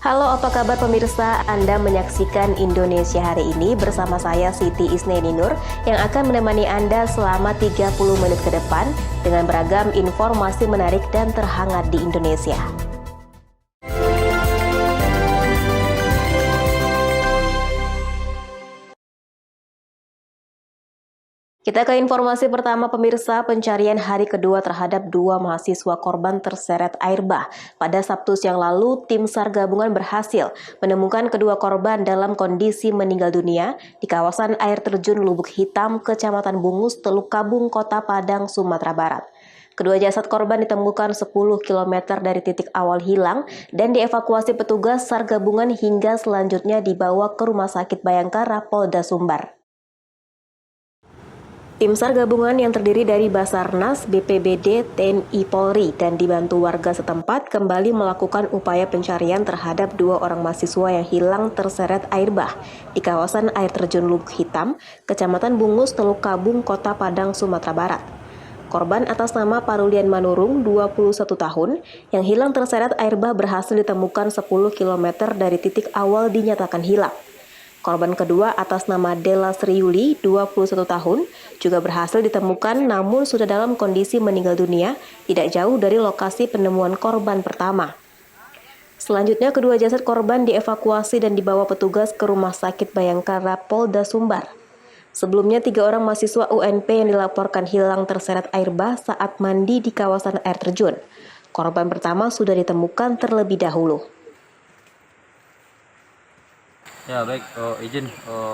Halo, apa kabar pemirsa? Anda menyaksikan Indonesia Hari Ini bersama saya Siti Isneni Nur yang akan menemani Anda selama 30 menit ke depan dengan beragam informasi menarik dan terhangat di Indonesia. Kita ke informasi pertama pemirsa, pencarian hari kedua terhadap dua mahasiswa korban terseret air bah. Pada Sabtu siang lalu, tim SAR gabungan berhasil menemukan kedua korban dalam kondisi meninggal dunia di kawasan air terjun Lubuk Hitam, Kecamatan Bungus, Teluk Kabung, Kota Padang, Sumatera Barat. Kedua jasad korban ditemukan 10 km dari titik awal hilang dan dievakuasi petugas SAR gabungan hingga selanjutnya dibawa ke Rumah Sakit Bayangkara, Polda Sumbar. Tim SAR gabungan yang terdiri dari Basarnas, BPBD, TNI Polri, dan dibantu warga setempat kembali melakukan upaya pencarian terhadap dua orang mahasiswa yang hilang terseret air bah di kawasan air terjun Lubuk Hitam, Kecamatan Bungus, Teluk Kabung, Kota Padang, Sumatera Barat. Korban atas nama Parulian Manurung, 21 tahun, yang hilang terseret air bah berhasil ditemukan 10 km dari titik awal dinyatakan hilang. Korban kedua atas nama Della Sriuli, 21 tahun, juga berhasil ditemukan namun sudah dalam kondisi meninggal dunia, tidak jauh dari lokasi penemuan korban pertama. Selanjutnya, kedua jasad korban dievakuasi dan dibawa petugas ke Rumah Sakit Bayangkara, Polda Sumbar. Sebelumnya, 3 orang mahasiswa UNP yang dilaporkan hilang terseret air bah saat mandi di kawasan air terjun. Korban pertama sudah ditemukan terlebih dahulu. Ya baik, izin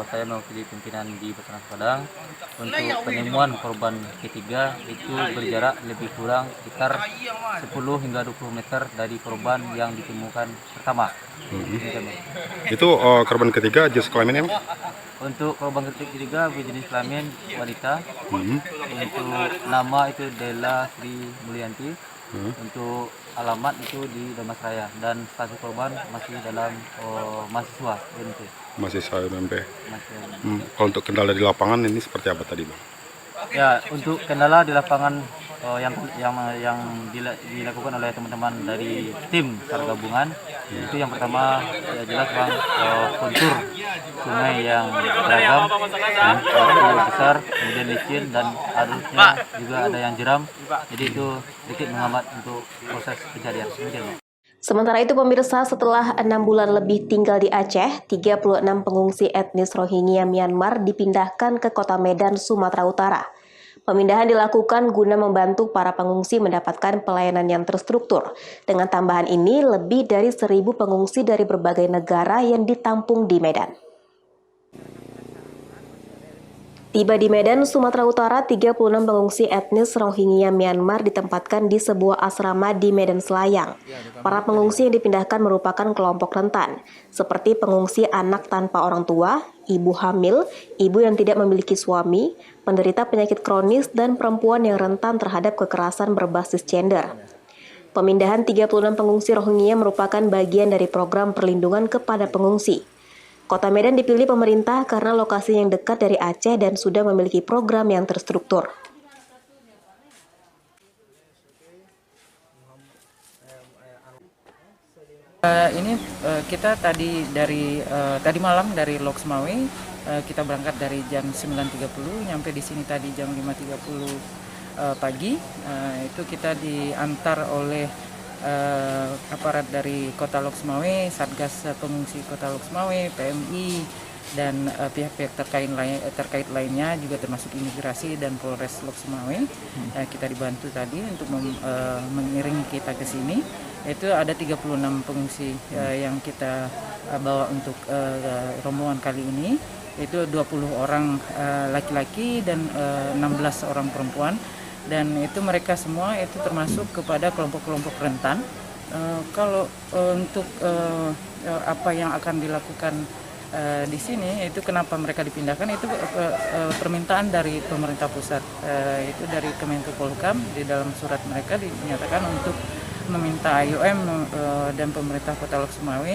saya mewakili pimpinan di Basarnas Padang untuk penemuan korban ketiga itu berjarak lebih kurang sekitar 10 hingga 20 meter dari korban yang ditemukan pertama. Itu korban ketiga jenis kelaminnya? Untuk korban ketiga berjenis kelamin wanita. Untuk nama itu Della Sri Mulyanti. Untuk alamat itu di Damasraya dan status korban masih dalam mahasiswa UNP. Mahasiswa UNP. Kalau untuk kendala di lapangan ini seperti apa tadi, Bang? Ya, untuk kendala di lapangan yang dilakukan oleh teman-teman dari tim SAR gabungan itu yang pertama ya jelas Bang, kontur sungai yang beragam, itu besar, kemudian licin dan arusnya juga ada yang jeram, jadi itu sedikit menghambat untuk proses pencarian. Sementara itu pemirsa, setelah 6 bulan lebih tinggal di Aceh, 36 pengungsi etnis Rohingya Myanmar dipindahkan ke Kota Medan, Sumatera Utara. Pemindahan dilakukan guna membantu para pengungsi mendapatkan pelayanan yang terstruktur. Dengan tambahan ini, lebih dari 1.000 pengungsi dari berbagai negara yang ditampung di Medan. Tiba di Medan, Sumatera Utara, 36 pengungsi etnis Rohingya Myanmar ditempatkan di sebuah asrama di Medan Selayang. Para pengungsi yang dipindahkan merupakan kelompok rentan, seperti pengungsi anak tanpa orang tua, ibu hamil, ibu yang tidak memiliki suami, penderita penyakit kronis, dan perempuan yang rentan terhadap kekerasan berbasis gender. Pemindahan 36 pengungsi Rohingya merupakan bagian dari program perlindungan kepada pengungsi. Kota Medan dipilih pemerintah karena lokasi yang dekat dari Aceh dan sudah memiliki program yang terstruktur. Kita tadi malam dari Loksmawe, kita berangkat dari jam 9.30, nyampe di sini tadi jam 5.30 pagi. Itu kita diantar oleh aparat dari Kota Loksmawe, Satgas Pengungsi Kota Loksmawe, PMI, dan pihak-pihak terkait lainnya juga termasuk imigrasi dan Polres Loksmawe. Kita dibantu tadi untuk mengiringi kita ke sini. Itu ada 36 pengungsi yang kita bawa untuk rombongan kali ini. Itu 20 orang laki-laki dan 16 orang perempuan. Dan itu mereka semua itu termasuk kepada kelompok-kelompok rentan. Kalau untuk apa yang akan dilakukan di sini, itu kenapa mereka dipindahkan, itu permintaan dari pemerintah pusat, itu dari Kemenko Polhukam. Di dalam surat mereka dinyatakan untuk meminta IOM dan pemerintah Kota Loksmawe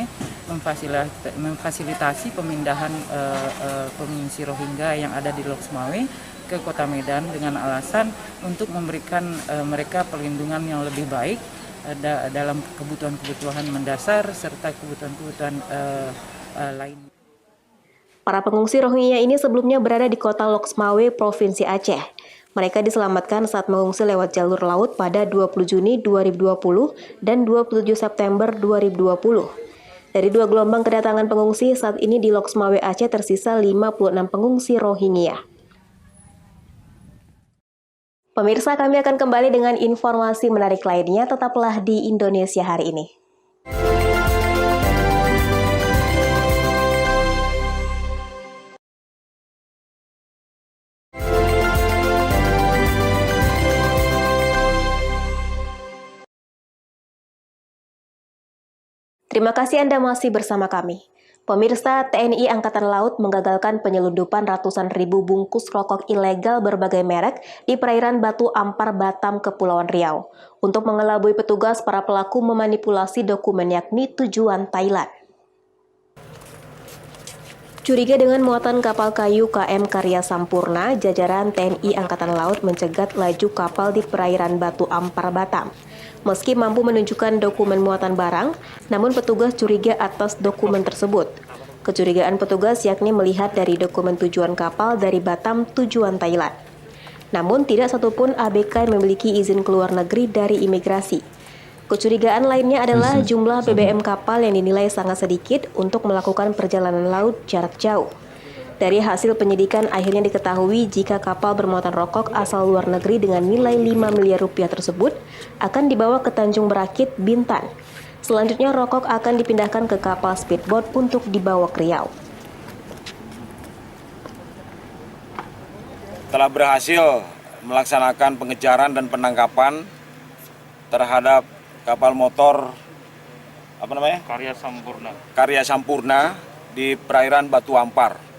memfasilitasi pemindahan pengungsi Rohingya yang ada di Loksmawe ke Kota Medan dengan alasan untuk memberikan mereka perlindungan yang lebih baik dalam kebutuhan-kebutuhan mendasar serta kebutuhan-kebutuhan lain. Para pengungsi Rohingya ini sebelumnya berada di kota Loksmawe, Provinsi Aceh. Mereka diselamatkan saat mengungsi lewat jalur laut pada 20 Juni 2020 dan 27 September 2020. Dari 2 gelombang kedatangan pengungsi, saat ini di Loksmawe Aceh tersisa 56 pengungsi Rohingya. Pemirsa, kami akan kembali dengan informasi menarik lainnya. Tetaplah di Indonesia Hari Ini. Terima kasih Anda masih bersama kami. Pemirsa, TNI Angkatan Laut menggagalkan penyelundupan ratusan ribu bungkus rokok ilegal berbagai merek di perairan Batu Ampar, Batam, Kepulauan Riau. Untuk mengelabui petugas, para pelaku memanipulasi dokumen yakni tujuan Thailand. Curiga dengan muatan kapal kayu KM Karya Sampurna, jajaran TNI Angkatan Laut mencegat laju kapal di perairan Batu Ampar, Batam. Meski mampu menunjukkan dokumen muatan barang, namun petugas curiga atas dokumen tersebut. Kecurigaan petugas yakni melihat dari dokumen tujuan kapal dari Batam tujuan Thailand. Namun tidak satupun ABK yang memiliki izin keluar negeri dari imigrasi. Kecurigaan lainnya adalah jumlah BBM kapal yang dinilai sangat sedikit untuk melakukan perjalanan laut jarak jauh. Dari hasil penyidikan akhirnya diketahui jika kapal bermuatan rokok asal luar negeri dengan nilai 5 miliar rupiah tersebut akan dibawa ke Tanjung Berakit, Bintan. Selanjutnya rokok akan dipindahkan ke kapal speedboat untuk dibawa ke Riau. Telah berhasil melaksanakan pengejaran dan penangkapan terhadap kapal motor Karya Sampurna di perairan Batu Ampar.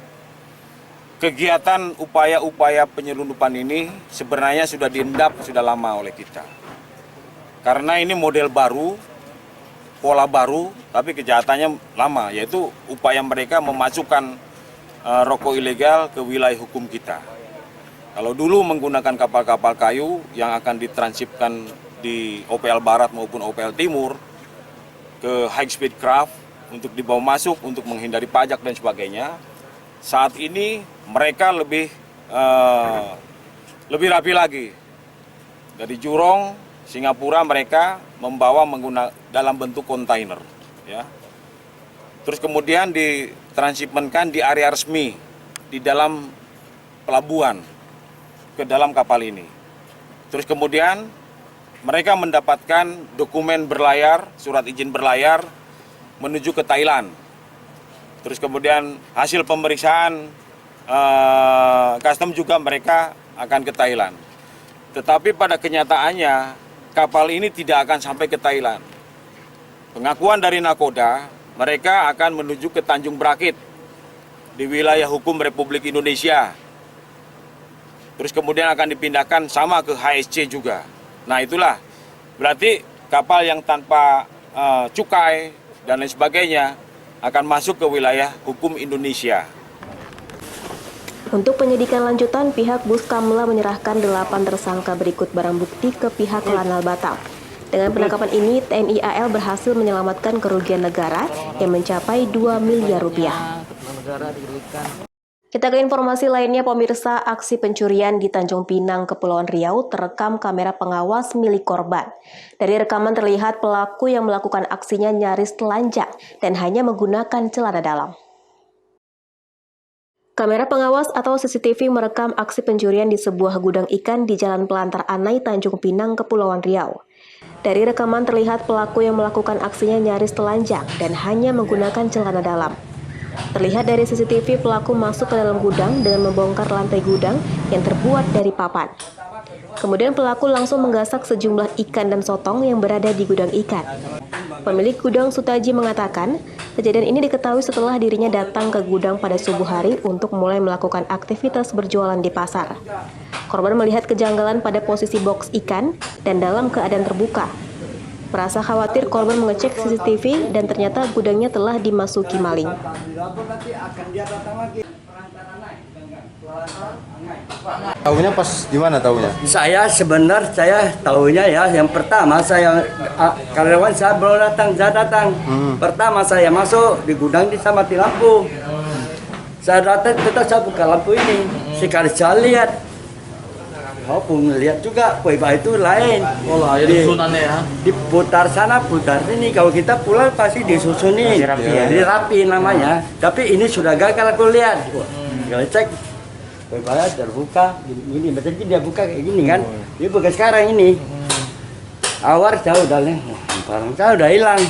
Kegiatan upaya-upaya penyelundupan ini sebenarnya sudah diendap sudah lama oleh kita. Karena ini model baru, pola baru, tapi kejahatannya lama, yaitu upaya mereka memasukkan rokok ilegal ke wilayah hukum kita. Kalau dulu menggunakan kapal-kapal kayu yang akan ditransipkan di OPL Barat maupun OPL Timur ke high speed craft untuk dibawa masuk untuk menghindari pajak dan sebagainya. Saat ini mereka lebih rapi lagi. Dari Jurong, Singapura mereka membawa dalam bentuk kontainer, ya. Terus kemudian ditransshipmentkan di area resmi di dalam pelabuhan ke dalam kapal ini. Terus kemudian mereka mendapatkan dokumen berlayar, surat izin berlayar menuju ke Thailand. Terus kemudian hasil pemeriksaan custom juga mereka akan ke Thailand. Tetapi pada kenyataannya kapal ini tidak akan sampai ke Thailand. Pengakuan dari nakoda, mereka akan menuju ke Tanjung Berakit di wilayah hukum Republik Indonesia. Terus kemudian akan dipindahkan sama ke HSC juga. Nah itulah, berarti kapal yang tanpa cukai dan lain sebagainya akan masuk ke wilayah hukum Indonesia. Untuk penyidikan lanjutan, pihak Buskamla menyerahkan 8 tersangka berikut barang bukti ke pihak Lanal Batam. Dengan penangkapan ini, TNI AL berhasil menyelamatkan kerugian negara yang mencapai 2 miliar rupiah. Kita ke informasi lainnya, pemirsa. Aksi pencurian di Tanjung Pinang, Kepulauan Riau terekam kamera pengawas milik korban. Dari rekaman terlihat pelaku yang melakukan aksinya nyaris telanjang dan hanya menggunakan celana dalam. Kamera pengawas atau CCTV merekam aksi pencurian di sebuah gudang ikan di Jalan Pelantar Anai, Tanjung Pinang, Kepulauan Riau. Dari rekaman terlihat pelaku yang melakukan aksinya nyaris telanjang dan hanya menggunakan celana dalam. Terlihat dari CCTV pelaku masuk ke dalam gudang dengan membongkar lantai gudang yang terbuat dari papan. Kemudian pelaku langsung menggasak sejumlah ikan dan sotong yang berada di gudang ikan. Pemilik gudang Sutaji mengatakan, kejadian ini diketahui setelah dirinya datang ke gudang pada subuh hari untuk mulai melakukan aktivitas berjualan di pasar. Korban melihat kejanggalan pada posisi box ikan dan dalam keadaan terbuka. Merasa khawatir, korban mengecek CCTV dan ternyata gudangnya telah dimasuki maling. Tahunya pas gimana tahunya? Saya tahunya ya, yang pertama karyawan saya belum datang. Pertama saya masuk di gudang mati lampu. Saya datang tetap saya buka lampu ini. Sekali saya lihat, pun lihat juga Poiba itu lain. Diputar sana, putar sini. Kalau kita pulang pasti disusunin, dirapi namanya. Tapi ini sudah gagal aku lihat. Kalau cek Poiba terbuka gini, macam dia buka kayak gini kan. Dia buka sekarang ini. Awal saya udah barang saya udah hilang.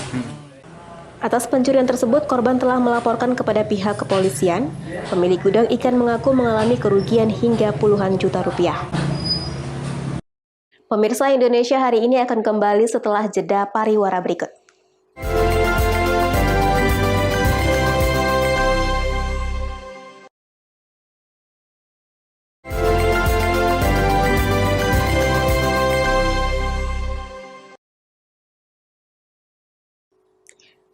Atas pencurian tersebut, korban telah melaporkan kepada pihak kepolisian. Pemilik gudang ikan mengaku mengalami kerugian hingga puluhan juta rupiah. Pemirsa, Indonesia hari ini akan kembali setelah jeda pariwara berikut.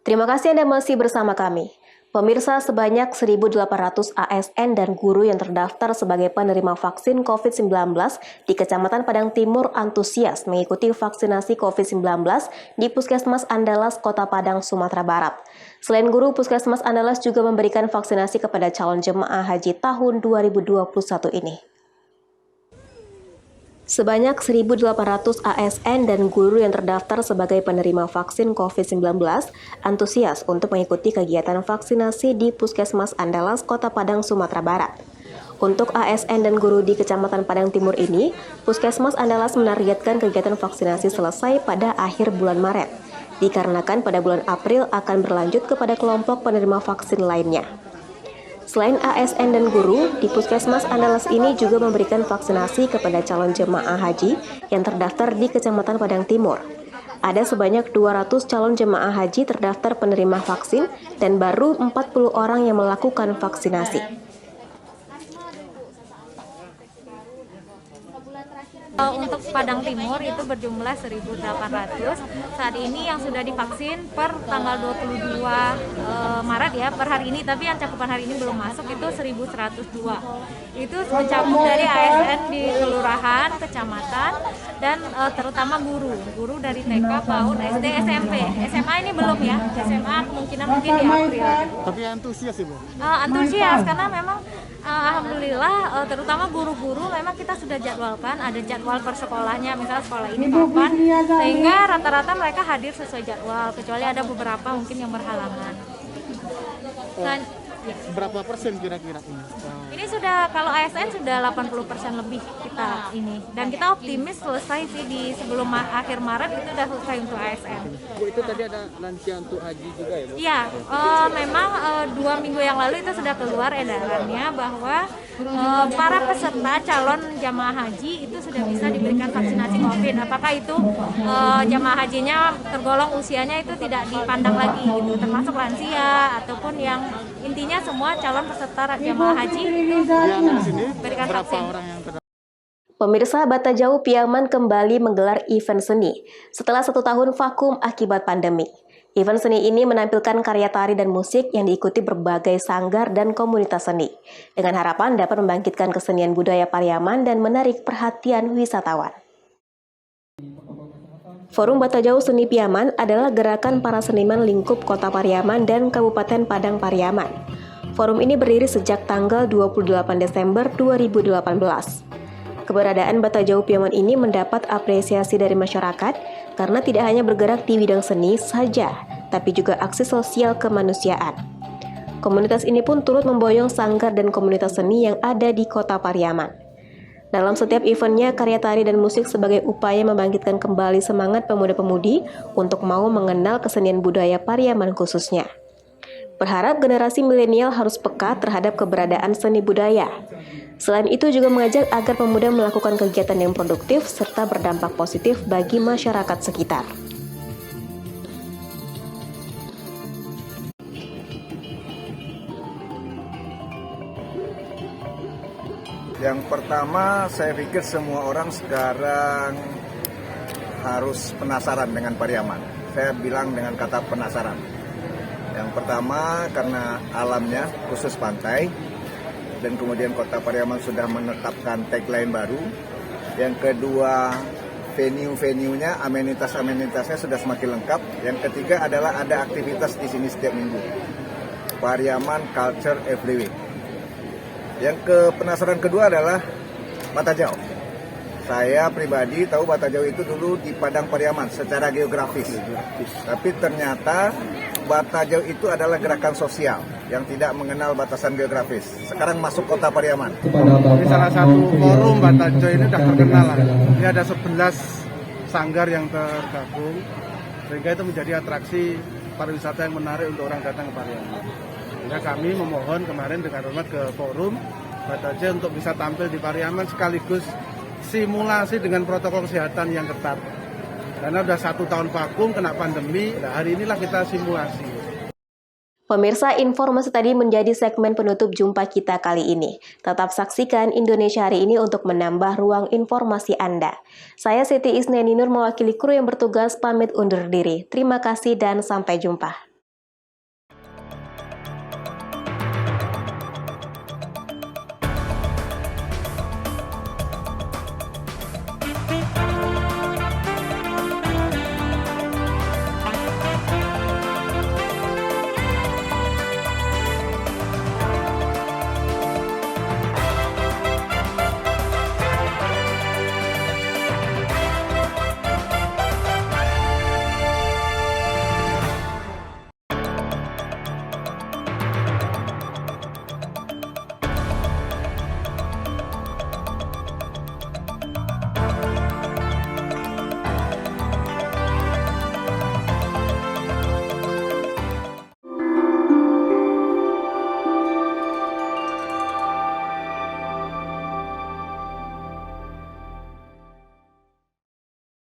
Terima kasih Anda masih bersama kami. Pemirsa, sebanyak 1.800 ASN dan guru yang terdaftar sebagai penerima vaksin COVID-19 di Kecamatan Padang Timur antusias mengikuti vaksinasi COVID-19 di Puskesmas Andalas, Kota Padang, Sumatera Barat. Selain guru, Puskesmas Andalas juga memberikan vaksinasi kepada calon jemaah haji tahun 2021 ini. Sebanyak 1.800 ASN dan guru yang terdaftar sebagai penerima vaksin COVID-19 antusias untuk mengikuti kegiatan vaksinasi di Puskesmas Andalas, Kota Padang, Sumatera Barat. Untuk ASN dan guru di Kecamatan Padang Timur ini, Puskesmas Andalas menargetkan kegiatan vaksinasi selesai pada akhir bulan Maret, dikarenakan pada bulan April akan berlanjut kepada kelompok penerima vaksin lainnya. Selain ASN dan guru, di Puskesmas Andalas ini juga memberikan vaksinasi kepada calon jemaah haji yang terdaftar di Kecamatan Padang Timur. Ada sebanyak 200 calon jemaah haji terdaftar penerima vaksin dan baru 40 orang yang melakukan vaksinasi. Untuk Padang Timur itu berjumlah 1.800. Saat ini yang sudah divaksin per tanggal 22 Maret ya, per hari ini, tapi yang cakupan hari ini belum masuk itu 1.102. Itu mencakup dari ASN di kelurahan, kecamatan, dan terutama guru dari TK, PAUD, SD, SMP. SMA ini belum ya, SMA kemungkinan mungkin di April. Tapi antusias Ibu? Antusias karena memang alhamdulillah terutama guru-guru memang kita sudah jadwalkan, ada jadwal per sekolahnya, misalnya sekolah ini kapan, sehingga rata-rata mereka hadir sesuai jadwal, kecuali ada beberapa mungkin yang berhalangan. Nah, Berapa persen kira-kira ini? ini sudah, kalau ASN sudah 80% lebih kita ini, dan kita optimis selesai sih di sebelum akhir Maret itu sudah selesai untuk ASN. Bu, itu tadi ada lansia untuk haji juga ya Bu? Iya, memang 2 minggu yang lalu itu sudah keluar edarannya bahwa para peserta calon jamaah haji itu sudah bisa diberikan vaksinasi COVID. Apakah itu jamaah hajinya tergolong usianya itu tidak dipandang lagi gitu, termasuk lansia ataupun yang intinya semua calon peserta jamaah haji itu diberikan vaksin. Pemirsa, Bata Jauh Piaman kembali menggelar event seni setelah 1 tahun vakum akibat pandemi. Event seni ini menampilkan karya tari dan musik yang diikuti berbagai sanggar dan komunitas seni, dengan harapan dapat membangkitkan kesenian budaya Pariaman dan menarik perhatian wisatawan. Forum Bata Jauh Seni Piaman adalah gerakan para seniman lingkup Kota Pariaman dan Kabupaten Padang Pariaman. Forum ini berdiri sejak tanggal 28 Desember 2018. Keberadaan Bata Jauh Piaman ini mendapat apresiasi dari masyarakat karena tidak hanya bergerak di bidang seni saja, tapi juga aksi sosial kemanusiaan. Komunitas ini pun turut memboyong sanggar dan komunitas seni yang ada di Kota Pariaman. Dalam setiap eventnya, karya tari dan musik sebagai upaya membangkitkan kembali semangat pemuda-pemudi untuk mau mengenal kesenian budaya Pariaman khususnya. Berharap generasi milenial harus peka terhadap keberadaan seni budaya. Selain itu juga mengajak agar pemuda melakukan kegiatan yang produktif serta berdampak positif bagi masyarakat sekitar. Yang pertama, saya pikir semua orang sekarang harus penasaran dengan Pariaman. Saya bilang dengan kata penasaran. Yang pertama karena alamnya, khusus pantai. dan kemudian Kota Pariaman sudah menetapkan tagline baru. Yang kedua, venue-venuenya, amenitas-amenitasnya sudah semakin lengkap. Yang ketiga adalah ada aktivitas di sini setiap minggu. Pariaman Culture Every Week. Yang penasaran kedua adalah Batajau. Saya pribadi tahu Batajau itu dulu di Padang Pariaman secara geografis. Tapi ternyata Batajau itu adalah gerakan sosial yang tidak mengenal batasan geografis. Sekarang masuk Kota Pariaman. Ini salah satu forum Batajau ini sudah terkenal lah. Ini ada 11 sanggar yang tergabung, sehingga itu menjadi atraksi pariwisata yang menarik untuk orang datang ke Pariaman. Sehingga kami memohon kemarin dengan hormat ke forum Batajau untuk bisa tampil di Pariaman sekaligus simulasi dengan protokol kesehatan yang ketat. Karena sudah 1 tahun vakum, kena pandemi, nah hari inilah kita simulasi. Pemirsa, informasi tadi menjadi segmen penutup jumpa kita kali ini. Tetap saksikan Indonesia Hari Ini untuk menambah ruang informasi Anda. Saya Siti Isneninur mewakili kru yang bertugas pamit undur diri. Terima kasih dan sampai jumpa.